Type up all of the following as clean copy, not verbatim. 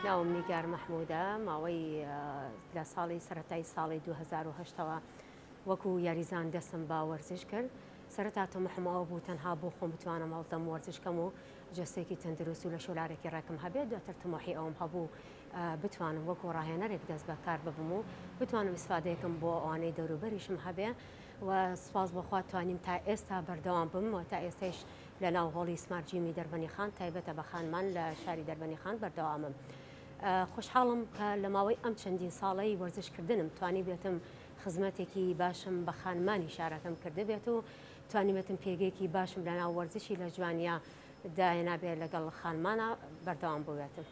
ناوم نیگار محموودە ماوەی لە ساڵی سەرەتای ساڵی 2010ەوە وەکو یاریزان دەستم با وەرزش کرد. سەرەتا تەمەحمەوە بوو تەنها بۆ خۆم بتوانم ئەڵتەم وەرزشکەم و جەستێکی تەندروست و لە شۆلارێکی ڕێکم هەبێت. دواتر تەمەحی ئەوم هەبوو بتوانم وەکو ڕاهێنەرێک دەست بەکار ببم و بتوانم ئیسفادەیەکم بۆ ئەوانەی دەوروبەریشم هەبێ و سپاس بەخوا توانیم تا ئێستا بەردەوام بم و تا ئێستاش لە ناو هۆڵی سمارت جیمی دەربەنی خان تایبەتە بە خانمان لە شاری دەربەنی خان بەردەوامم. خۆشحاڵم کە لە ماوەی ئەم چەندین ساڵی وەرزشکردنم توانی بێتم خزمەتێکی باشم بە خانمانی شارەکەم کرده بێت و توانی بێتم پێگەیەکی باشم لە ناو وەرزشی لە جوانیا داهێنابێت لەگەڵ خانمانە بەردەوام بوێتم.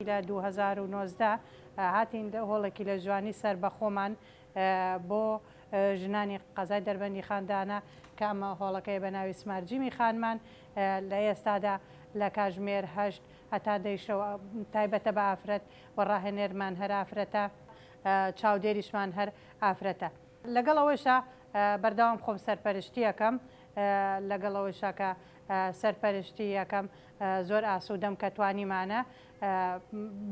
لە 2019 هاتین هۆڵێکی لە جوانی سەر بە خۆمان بۆ ژنانی قەزای دەربەندی خاندانە کە ئەمە هۆڵەکەی بە ناوی سمارت جیمی خانمان لە ئێستادا لە کاژمێر 8 هەتا دەیشەوە تایبەتە بە ئافرەت و ڕاهێنێرمان هەر ئافرەتە، چاودێریشمان هەر ئافرەتە. لەگەڵەوەشە بەردەوام خۆم سەرپەرشتی یەکەم لەگەڵەوەشە کە سەرپەرشتی یەکەم زۆر ئاسوودەم کە توانیمانە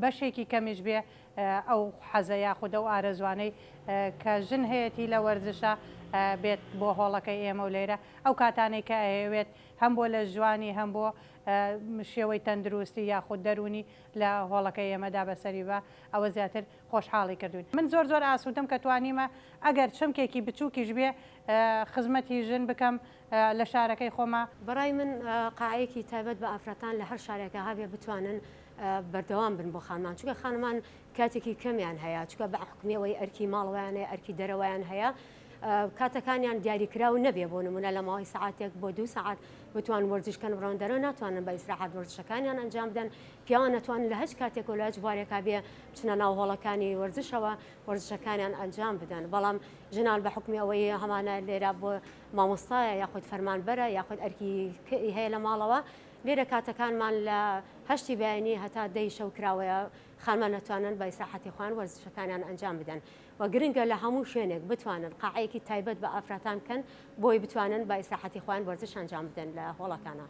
بەشێکی کەمیش بێ ئەو حەزە یاخود ئەو ئارەزوانەی کە ژن هەیەی لە وەرزشە بێت بۆ هۆڵەکەی ئێمە و لێرە ئەو کاتانەی کە ئەوێت هەم بۆ لە جوانی هەم بۆ شێوەی تەندروستی یاخود دەرونی لە هۆڵەکەی ئێمەدا بەسەری بە ئەوە زیاتر خۆشحاڵی کردوین. من زۆر ئاسوودەم کە توانیمە ئەگەر چمکێکی بچووکیش بێ خزمەتی ژن بکەم لە شارەکەی خۆمە. بەڕای من قاعەیەکی تایبەت بە ئافرەتان لە هەر شارێکە هەبێ بتوانن بەردەوام بن بۆ خانمان، چونکە خانمان کاتێکی کەمیان هەیە، چونکە بە حکومیەوەی ئەرکی ماڵەوەیانەیە ئەرکی دەرەوەیان هەیە کاتەکانیان دیاریکراو نەبێ بۆ نمونە لە ماوەی سعاتێک بۆ 2 ساعت بتوان وەرزشکەن بڕۆن دەرەوە ناتوانن بە ئیسراحەت وەرزشەکانیان ئەنجام بدەن. پیاوان نەتوانن لە هەچ کاتێک و لە هەچ بوارێکا بێ بچنە ناو هۆڵەکانی وەرزشەوە وەرزشەکانیان ئەنجام بدەن. بەڵام ژنان بە حکمی ئەوەی هەمانە لێرە بۆ مامۆستایە یاخود فەرمانبەرە یاخود ئەرکی هەیە لە ماڵەوە لێرە کاتەکانمان لە هەشتی بەیانی هەتا دەی شەو کراوەیە خانمان نەتوانن بە ئیسراحەتی خۆیان وەرزشەکانیان ئەنجام بدەن و گرنگە لە هەموو شوێنێک بتوانن قاعەیەکی تایبەت بە ئافرەتان بکەن بۆی بتوانن بە ئیسراحەتی خۆیان وەرزش ئەنجام بدەن لە هۆڵەکانە.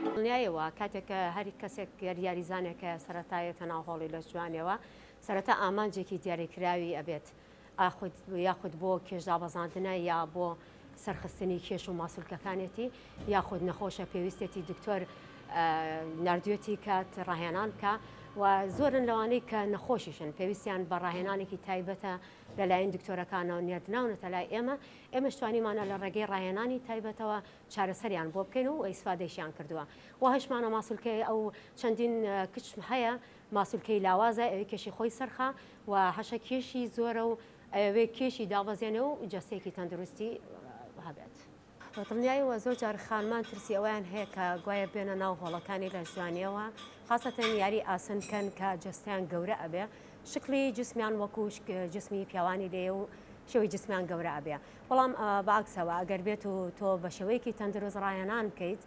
دڵنیایەوە کاتێککە هەری کەسێک یاریزانێکە سەرەتایەتە ناو هۆڵی لە جوانەوە سەرەتا ئامانجێکی دیاریکراوی ئەبێت یاخود بۆ کێشدابەزاندنە یا بۆ سەرخستنی کێش و ماسوولکەکانێتی یاخود نەخۆشە پێویستێتی دکتۆر نردوێتی کات ڕاهێنان بکە و زۆرن لەوانەی کە نەخۆشیشن پێویستیان بە ڕاهێنانێکی تایبەتە لەلایەن دکتۆرەکانەوە نێردناونەتە لای ئێمەش توانیمانە لە ڕێگەی ڕاهێنانی تایبەتەوە چارەسەریان بۆ بکەین و ئیسفادەیشیان کردووە و هەشمانە ماسوولکەی ئەو چەندین کچم هەیە ماسوولکەی لاوازە ئەوەی کێشی خۆی سەرخە و هەشە کێشی زۆرە و ئەوێ کێشی دابەزێنێ و جەستێکی تەندروستی هەبێت. دڵنیایەوە زۆر جار خانمان ترسی ئەویان هەیە کە گوایە بێنە ناو هۆڵەکانی لە جوانیەوە خاستەن یاری ئاسنکەن کە جستیان گەورە ئەبێ شکلی جسمیان وەکو جسمی پیاوانی لێ و شێوەی جسمیان گەورە ئەبێ. بەڵام بەعکسەوە ئەگەر بێت و تۆ بە شێوەیەکی تەندروست ڕاهێنان بکەیت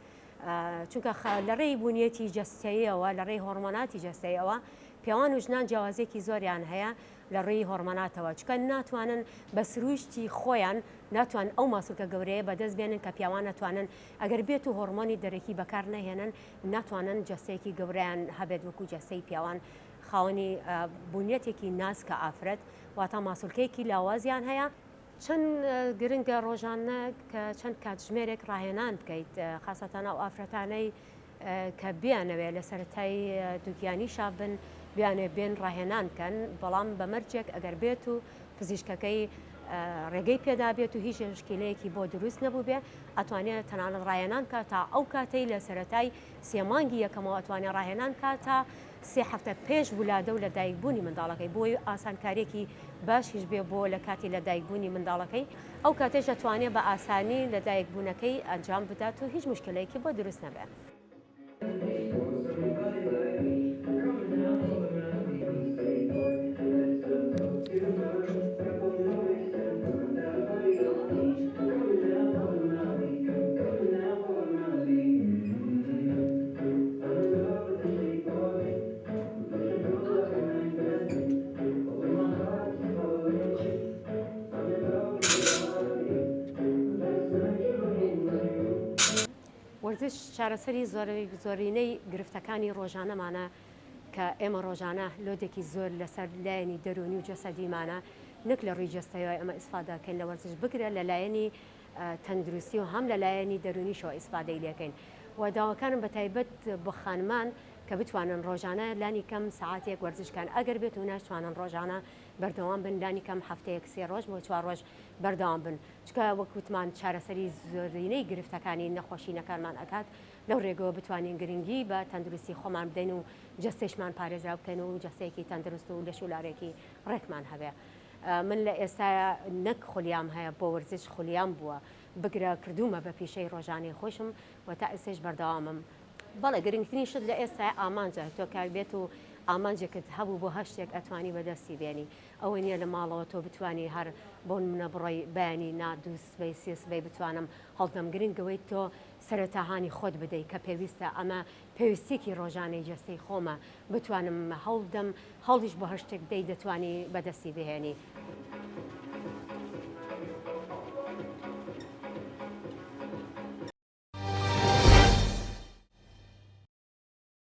چونکە لە ڕێی بوونیەتی جەستەیەوە لە ڕێی هۆرمۆناتی جەستەیەوە پیاوان و ژنان جیاوازێکی زۆریان هەیە لە ڕێی هۆرمۆناتەوە چکە ناتوانن بە سروشتی خۆیان ناتوان ئەو ماسوولکە گەورەیە بەدەست بێنن کە پیاوان ناتوانن ئەگەر بێت و هۆرمۆنی دەرەکی بەکار نەهێنن ناتوانن جەستەیەکی گەورەیان هەبێت وەکو جەستەی پیاوان خاوەنی بوونیەتێکی ناسکە ئافرەت واتە ماسوولکەیەکی لاوازیان هەیە. چەند گرنگە ڕۆژانە کە چەند کاتژمێرێک ڕاهێنان بکەیت خاستانە ئەو ئافرەتانەی کە بیانەوێت لە سەرەتای دووگیانی شابن بیانێ بێن ڕاهێنان بکەن بەڵام بەمەرجێک ئەگەر بێت و پزیشکەکەی ڕێگەی پێدا بێت و هیچ شکیلەیەکی بۆ دروست نەبوو بێ ئەتوانێت تەنانەت ڕاهێنان کە تا ئەو کاتەی لە سەرەتای سێمانگی یەکەمەوە ئەتوانێت ڕاهێنان کات تا 3 هەفتە پێش ولادە و لە دایکبوونی منداڵەکەی بۆی ئاسانکاریەکی باشیش بێ بۆ لە کاتی لە دایکبوونی منداڵەکەی ئەو کاتێش دەتوانێت بە ئاسانی لە دایکبوونەکەی ئەنجام بدات و هیچ مشکلەیەکی بۆ دروست نەبێت. وەرزش چارەسەری زۆرینەی گرفتەکانی ڕۆژانەمانە کە ئێمە ڕۆژانە لۆدێکی زۆر لەسەر لایەنی دەرونی و جەسەدیمانە نەک لە ڕووی جەستەوەی ئەمە ئیسفادەکەین لە وەرزش بگرە لە لایەنی تەندروستی و هەم لە لایەنی دەرونیشەوە ئیسفادەی لەکەین و داواکانم بە تایبەت بە خانمان کە بتوانن ڕۆژانە لانی کەم سعاتێک وەرزشکان ئەگەر بێت و ناتوانن ڕۆژانە بەردەوام بن لانی کەم هەفتەیەک 3 ڕۆژ بۆ 4 ڕۆژ بەردەوام بن چکە وەکوتمان چارەسەری زۆرینەی گرفتەکانی نەخۆشینەکانمان ئەکات لەو ڕێگەوە بتوانین گرنگی بە تەندروستی خۆمان بدەین و جەستێشمان پارێزرا بکەین و جەستەیەکی تەندروست و لە شولارێکی ڕێکمان هەبێ. من لە ئێستا نەک خولیام هەیە بۆ وەرزش خولیام بووە بگرە کردومە بە پیشەی ڕۆژانەی خۆشم و تا ئێستش بەردەوامم. بەڵێ گرنگترین شت لە ئێستا ئامانجە تۆ کار بێت و ئامانجێکت هەبوو بۆ هەشتێک ئەتوانی بەدەستی بێنی ئەوە نییە لە ماڵەوە تۆ بتانی هەر بۆ منە بڕۆی بەیانی نادووسبەی سێسبەی بتوانم هەڵدەم گرنگەوەی تۆ سەرەتاهانی خۆت بدەیت کە پێویستە ئەمە پێویستێکی ڕۆژانەی جەستەی خۆمە بتوانم هەڵدەم هەڵیش بۆ هەشتێک دەی دەتوانی بەدەستی بهێنی